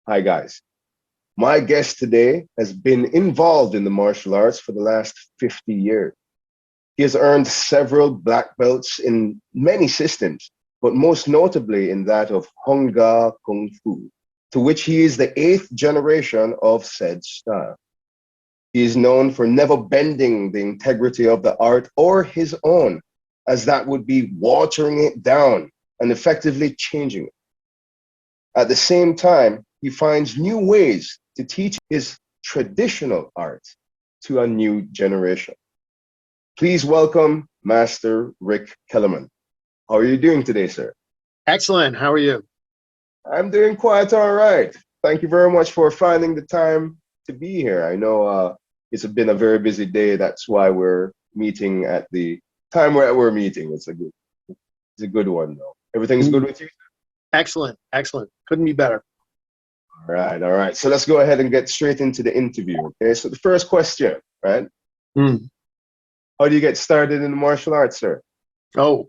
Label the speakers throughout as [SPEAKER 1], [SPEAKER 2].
[SPEAKER 1] Hi, guys. My guest today has been involved in the martial arts for the last 50 years. He has earned several black belts in many systems, but most notably in that of Hunga Kung Fu, to which he is the eighth generation of said style. He is known for never bending the integrity of the art or his own, as that would be watering it down and effectively changing it. At the same time, he finds new ways to teach his traditional art to a new generation. Please welcome Master Rik Kellerman. How are you doing today, sir?
[SPEAKER 2] Excellent. How are you?
[SPEAKER 1] I'm doing quite all right. Thank you very much for finding the time to be here. I know it's been a very busy day. That's why we're meeting at the time where we're meeting. It's a good one, though. Everything's good with you?
[SPEAKER 2] Excellent. Excellent. Couldn't be better.
[SPEAKER 1] All right, all right. So let's go ahead and get straight into the interview. Okay, so the first question, right?
[SPEAKER 2] Mm.
[SPEAKER 1] How do you get started in the martial arts, sir?
[SPEAKER 2] Oh,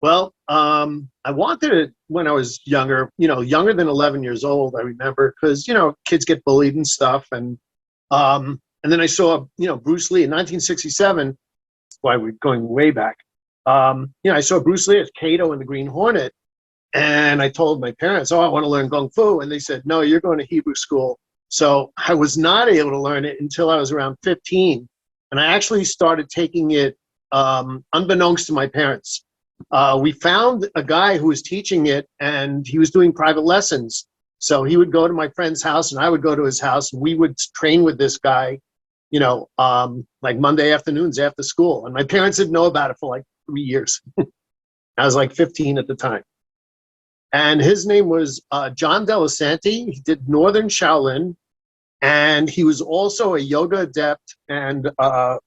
[SPEAKER 2] well, I wanted it when I was younger, younger than 11 years old, I remember, because, kids get bullied and stuff. And then I saw, Bruce Lee in 1967. That's why we're going way back. I saw Bruce Lee as Kato in the Green Hornet. And I told my parents, I want to learn Kung Fu. And they said, no, you're going to Hebrew school. So I was not able to learn it until I was around 15. And I actually started taking it unbeknownst to my parents. We found a guy who was teaching it, and he was doing private lessons. So he would go to my friend's house, and I would go to his house, and we would train with this guy, like Monday afternoons after school. And my parents didn't know about it for like 3 years. I was like 15 at the time. And his name was John Delasanti. He did Northern Shaolin, and he was also a yoga adept, and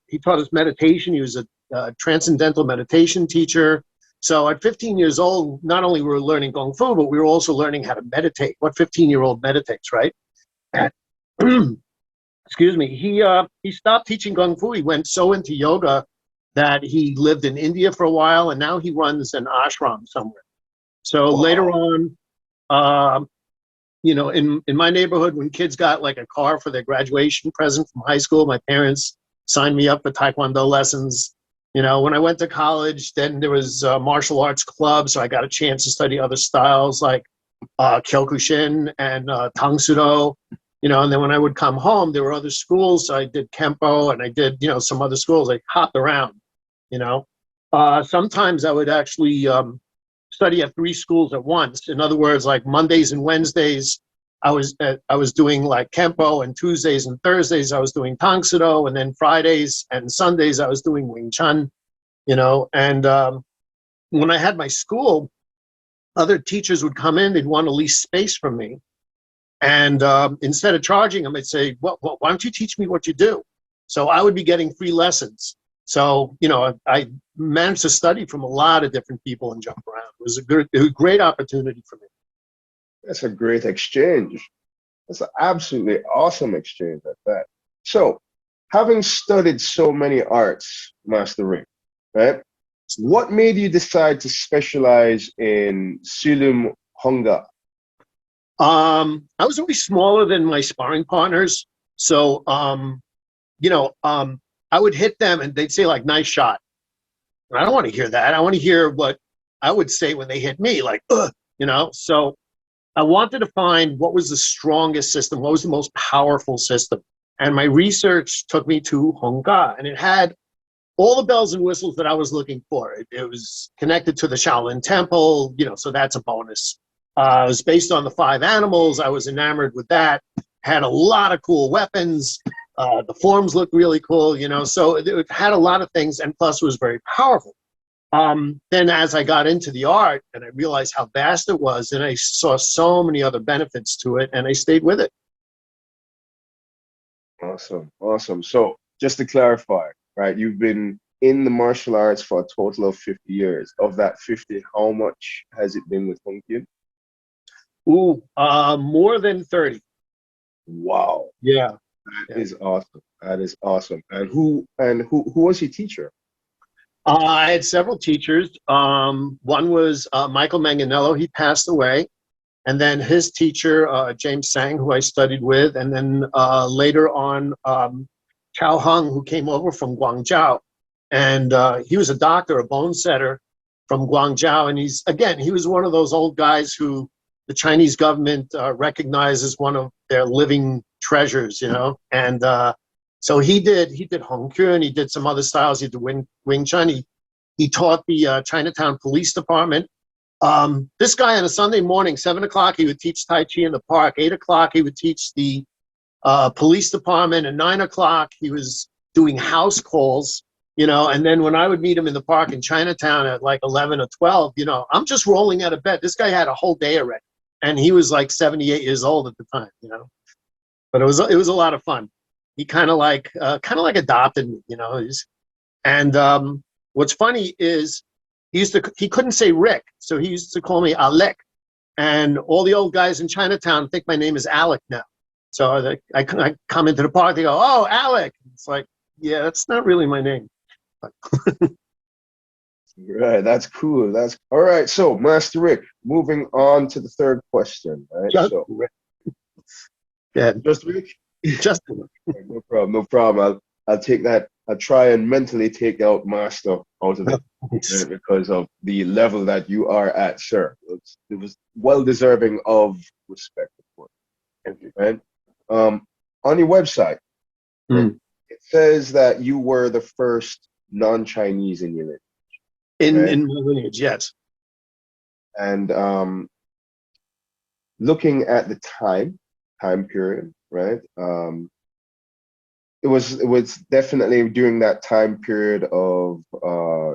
[SPEAKER 2] he taught us meditation. He was a transcendental meditation teacher. So at 15 years old, not only were we learning Kung Fu, but we were also learning how to meditate. What 15-year-old meditates, right? And, excuse me. He stopped teaching Kung Fu. He went so into yoga that he lived in India for a while, and now he runs an ashram somewhere. So later on, in my neighborhood, when kids got like a car for their graduation present from high school, my parents signed me up for Taekwondo lessons. When I went to college, then there was a martial arts club, so I got a chance to study other styles like Kyokushin and Tang Sudo. And then when I would come home, there were other schools. So I did Kempo, and I did, some other schools. I hopped around, Sometimes I would actually study at 3 schools at once. In other words, like Mondays and Wednesdays, I was doing like Kempo, and Tuesdays and Thursdays I was doing Tang Soo, and then Fridays and Sundays I was doing Wing Chun, And when I had my school, other teachers would come in, they'd want to lease space from me. And instead of charging them, I'd say, well, why don't you teach me what you do? So I would be getting free lessons. So, I managed to study from a lot of different people and jump around. It was a great opportunity for me.
[SPEAKER 1] That's a great exchange. That's an absolutely awesome exchange at that. So, having studied so many arts, Master Rik, right? What made you decide to specialize in Silum Honga?
[SPEAKER 2] I was always smaller than my sparring partners. So, I would hit them and they'd say like, nice shot. And I don't want to hear that. I want to hear what I would say when they hit me, like, ugh, So I wanted to find what was the strongest system, what was the most powerful system. And my research took me to Honga, and it had all the bells and whistles that I was looking for. It was connected to the Shaolin temple, so that's a bonus. It was based on the 5 animals. I was enamored with that. Had a lot of cool weapons. The forms looked really cool, so it had a lot of things, and plus it was very powerful. Then as I got into the art and I realized how vast it was, and I saw so many other benefits to it, and I stayed with it.
[SPEAKER 1] Awesome, awesome. So just to clarify, right, you've been in the martial arts for a total of 50 years. Of that 50, how much has it been with Hong Kien?
[SPEAKER 2] Ooh, more than 30.
[SPEAKER 1] Wow.
[SPEAKER 2] Yeah.
[SPEAKER 1] That is awesome. That is awesome. And who was your teacher?
[SPEAKER 2] I had several teachers. One was Michael Manganello. He passed away. and then his teacher, James Tsang, who I studied with, and then later on, Chow Hung, who came over from Guangzhou. And he was a doctor, a bone setter from Guangzhou. And he was one of those old guys who the Chinese government recognized as one of their living treasures, And so he did Hong Kong, he did some other styles, he did Wing Chun. He taught the Chinatown Police Department. This guy on a Sunday morning, 7 o'clock, he would teach Tai Chi in the park. 8 o'clock, he would teach the police department. At 9 o'clock, he was doing house calls, and then when I would meet him in the park in Chinatown at like 11 or 12, I'm just rolling out of bed. This guy had a whole day already, and he was like 78 years old at the time, But it was a lot of fun. He kind of like adopted me, And what's funny is he couldn't say Rick, so he used to call me Alec. And all the old guys in Chinatown think my name is Alec now. So I come into the park, they go, "Oh, Alec." It's like, yeah, that's not really my name.
[SPEAKER 1] Right, that's cool. That's all right. So, Master Rik, moving on to the third question. Right.
[SPEAKER 2] Rick. Yeah,
[SPEAKER 1] just Rik.
[SPEAKER 2] Just
[SPEAKER 1] No problem. No problem. I'll take that. I'll try and mentally take out Master out of it right, because of the level that you are at, sir. It was well deserving of respect, of course. Right. On your website, it says that you were the first non-Chinese in your lineage.
[SPEAKER 2] In my lineage, yes.
[SPEAKER 1] And looking at the time period, right? It was definitely during that time period of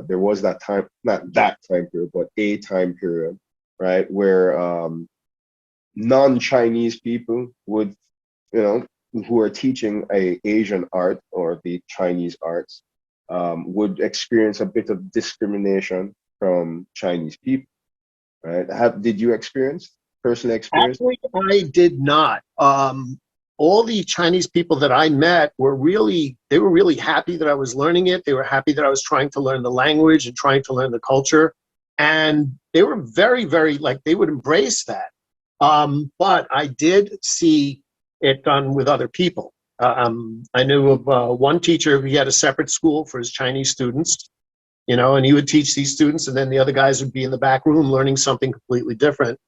[SPEAKER 1] there was that time, not that time period, but a time period, right, where non-Chinese people would, who are teaching a Asian art or the Chinese arts, would experience a bit of discrimination from Chinese people, right? Did you personally experience?
[SPEAKER 2] Actually, I did not. All the Chinese people that I met were really happy that I was learning it. They were happy that I was trying to learn the language and trying to learn the culture. And they were very, very, they would embrace that. But I did see it done with other people. I knew of one teacher who had a separate school for his Chinese students, and he would teach these students, and then the other guys would be in the back room learning something completely different.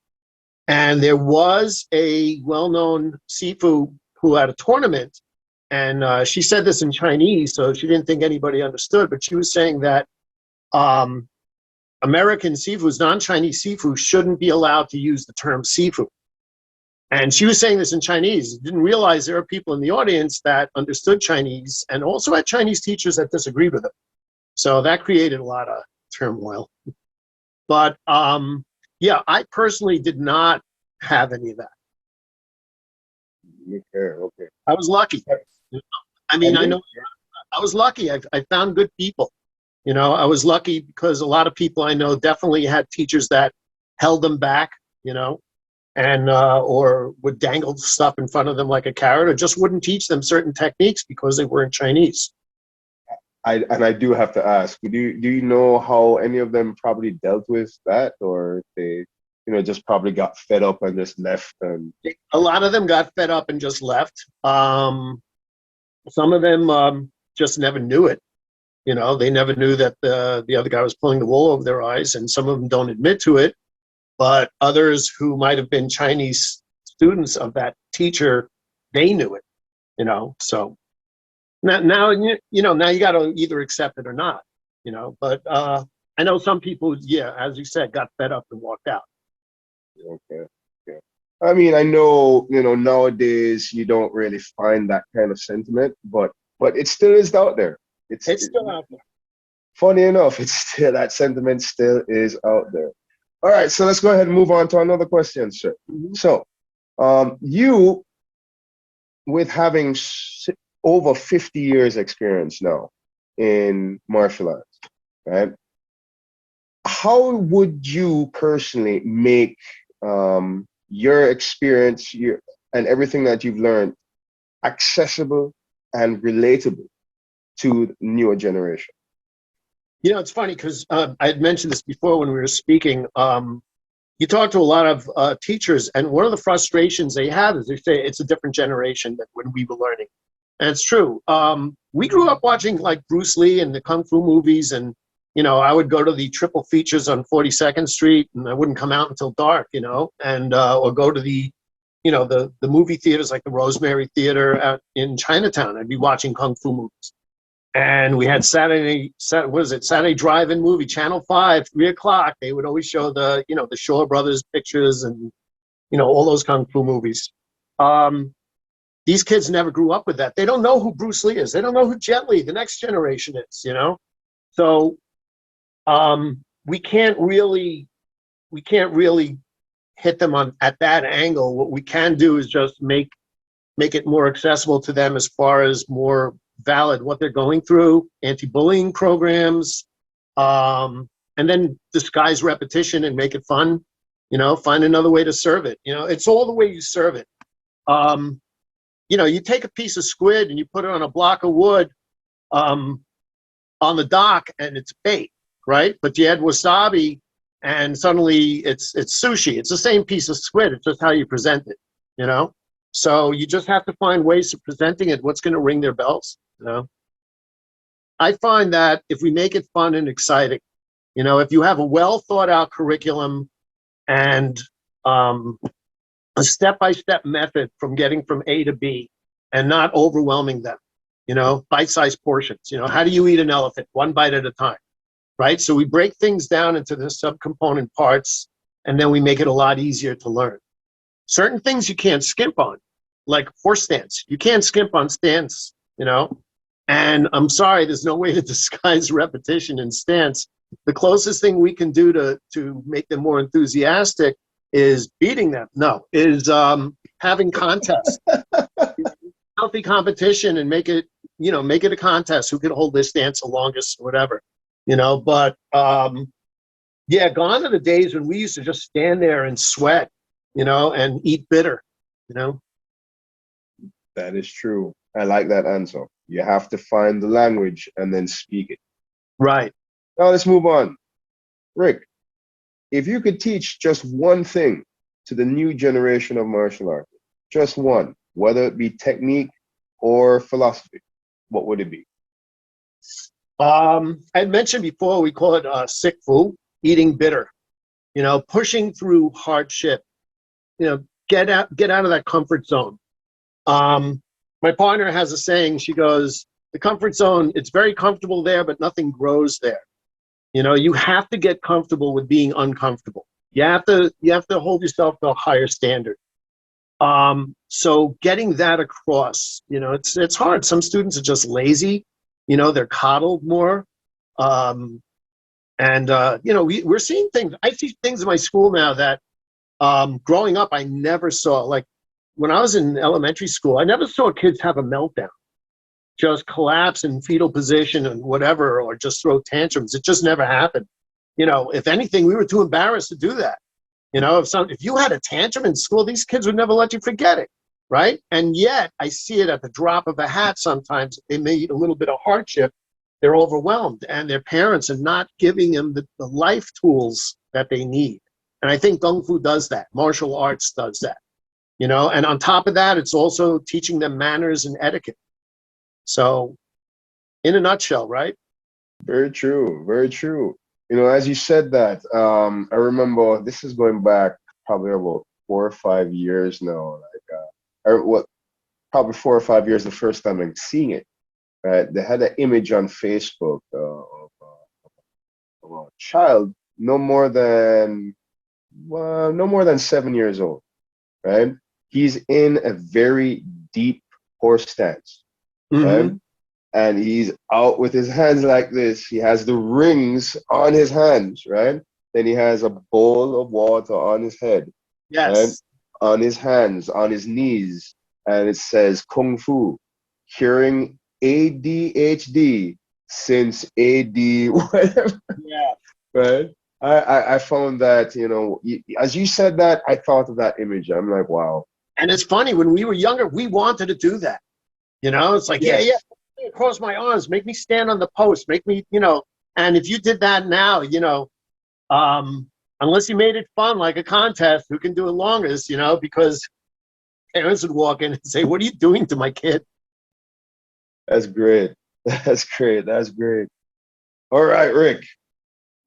[SPEAKER 2] And there was a well-known Sifu who had a tournament, and she said this in Chinese, so she didn't think anybody understood, but she was saying that American Sifus, non-Chinese Sifu, shouldn't be allowed to use the term Sifu. And she was saying this in Chinese. Didn't realize there are people in the audience that understood Chinese and also had Chinese teachers that disagreed with them. So that created a lot of turmoil. But yeah, I personally did not have any of that.
[SPEAKER 1] Okay.
[SPEAKER 2] I was lucky. I know I was lucky. I found good people. I was lucky because a lot of people I know definitely had teachers that held them back, and or would dangle stuff in front of them like a carrot, or just wouldn't teach them certain techniques because they weren't Chinese.
[SPEAKER 1] I do have to ask, do you know how any of them probably dealt with that, or they just probably got fed up and just left? And
[SPEAKER 2] a lot of them got fed up and just left. Some of them just never knew it. They never knew that the other guy was pulling the wool over their eyes, and some of them don't admit to it. But others who might have been Chinese students of that teacher, they knew it. So now you got to either accept it or not. But I know some people, yeah, as you said, got fed up and walked out.
[SPEAKER 1] Okay. I mean, I know, nowadays you don't really find that kind of sentiment, but it still is out there. It's
[SPEAKER 2] still out there.
[SPEAKER 1] Funny enough, that sentiment still is out there. All right, so let's go ahead and move on to another question, sir. Mm-hmm. So, you, with having over 50 years experience now in martial arts, right? How would you personally make your experience and everything that you've learned accessible and relatable to the newer generation?
[SPEAKER 2] It's funny because I had mentioned this before when we were speaking. you talk to a lot of teachers, and one of the frustrations they have is they say it's a different generation than when we were learning. And it's true. We grew up watching like Bruce Lee and the Kung Fu movies, and, you know, I would go to the triple features on 42nd Street, and I wouldn't come out until dark, you know, and or go to the, you know, the movie theaters like the Rosemary Theater out in Chinatown. I'd be watching Kung Fu movies. And we had Saturday drive-in movie, Channel 5, 3 o'clock. They would always show the, you know, the Shaw Brothers pictures and, you know, all those Kung Fu movies. These kids never grew up with that. They don't know who Bruce Lee is. They don't know who Jet Li, the next generation, is, you know? So we can't really hit them on at that angle. What we can do is just make it more accessible to them as far as more valid what they're going through, anti-bullying programs, and then disguise repetition and make it fun, you know, find another way to serve it. You know, it's all the way you serve it. You know, you take a piece of squid and you put it on a block of wood on the dock and it's bait, right? But you add wasabi and suddenly it's sushi. It's the same piece of squid. It's just how you present it, you know? So you just have to find ways of presenting it, what's going to ring their bells, you know? I find that if we make it fun and exciting, you know, if you have a well thought out curriculum and a step-by-step method from getting from A to B and not overwhelming them, you know, bite-sized portions, you know, how do you eat an elephant? One bite at a time, right? So we break things down into the subcomponent parts and then we make it a lot easier to learn. Certain things you can't skimp on, like horse stance. You can't skimp on stance, you know? And I'm sorry, there's no way to disguise repetition in stance. The closest thing we can do to make them more enthusiastic is beating them. No, is having contests. Healthy competition and make it a contest. Who can hold this stance the longest, or whatever, you know? But yeah, gone are the days when we used to just stand there and sweat, you know, and eat bitter, you know?
[SPEAKER 1] That is true. I like that answer. You have to find the language and then speak it.
[SPEAKER 2] Right.
[SPEAKER 1] Now let's move on. Rik, if you could teach just one thing to the new generation of martial artists, just one, whether it be technique or philosophy, what would it be?
[SPEAKER 2] I mentioned before, we call it Sikfu, eating bitter, you know, pushing through hardship, you know, get out of that comfort zone. My partner has a saying, she goes, the comfort zone, it's very comfortable there, but nothing grows there. You know, you have to get comfortable with being uncomfortable. You have to hold yourself to a higher standard. So getting that across, you know, it's hard. Some students are just lazy, you know, they're coddled more. You know, we're seeing things. I see things in my school now that growing up, I never saw. Like when I was in elementary school, I never saw kids have a meltdown, just collapse in fetal position and whatever, or just throw tantrums. It just never happened. You know, if anything, we were too embarrassed to do that. You know, if you had a tantrum in school, these kids would never let you forget it, right? And yet, I see it at the drop of a hat sometimes. They meet a little bit of hardship, they're overwhelmed, and their parents are not giving them the life tools that they need. And I think Kung Fu does that. Martial arts does that. You know, and on top of that, it's also teaching them manners and etiquette. So, in a nutshell, right?
[SPEAKER 1] Very true, very true. You know, as you said that, I remember this is going back probably about 4 or 5 years now. Probably 4 or 5 years the first time I'm seeing it. Right? They had an image on Facebook of a child no more than 7 years old. Right? He's in a very deep horse stance.
[SPEAKER 2] Mm-hmm.
[SPEAKER 1] Right? And he's out with his hands like this. He has the rings on his hands, right? Then he has a bowl of water on his head,
[SPEAKER 2] Yes.
[SPEAKER 1] right? On his hands, on his knees. And it says Kung Fu, curing ADHD since AD, whatever.
[SPEAKER 2] Yeah.
[SPEAKER 1] Right? I found that, you know, as you said that, I thought of that image. I'm like, wow.
[SPEAKER 2] And it's funny, when we were younger, we wanted to do that. You know, it's like,
[SPEAKER 1] Yes.
[SPEAKER 2] yeah, across my arms, make me stand on the post, make me, you know, and if you did that now, you know, unless you made it fun, like a contest, who can do it longest, because parents would walk in and say, "What are you doing to my kid?"
[SPEAKER 1] That's great. That's great. That's great. All right, Rick.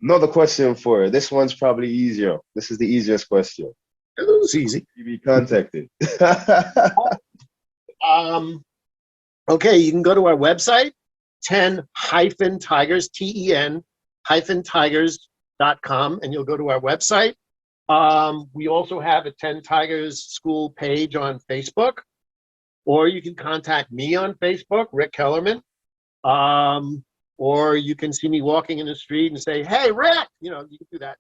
[SPEAKER 1] Another question for you. This one's probably easier. This is the easiest question.
[SPEAKER 2] It was easy.
[SPEAKER 1] You be contacted.
[SPEAKER 2] Um, okay, you can go to our website, 10-tigers, TEN-tigers.com, and you'll go to our website. We also have a 10 Tigers School page on Facebook, or you can contact me on Facebook, Rik Kellerman. Or you can see me walking in the street and say, "Hey, Rick," you can do that.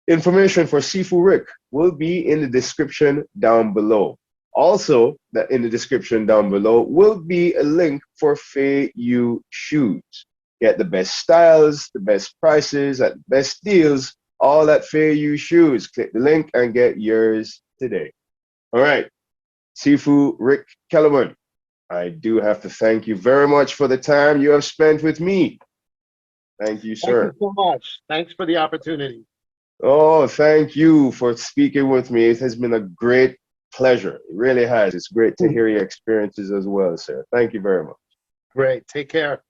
[SPEAKER 1] Information for Sifu Rick will be in the description down below. Also, that in the description down below will be a link for Fei Yu shoes. Get the best styles, the best prices, at the best deals, all at Fei Yu shoes. Click the link and get yours today. All right, Sifu Rik Kellerman, I do have to thank you very much for the time you have spent with me. Thank you, sir.
[SPEAKER 2] Thank you so much. Thanks for the opportunity.
[SPEAKER 1] Oh, thank you for speaking with me. It has been a great pleasure. It really has. It's great to hear your experiences as well, sir. Thank you very much.
[SPEAKER 2] Great. Take care.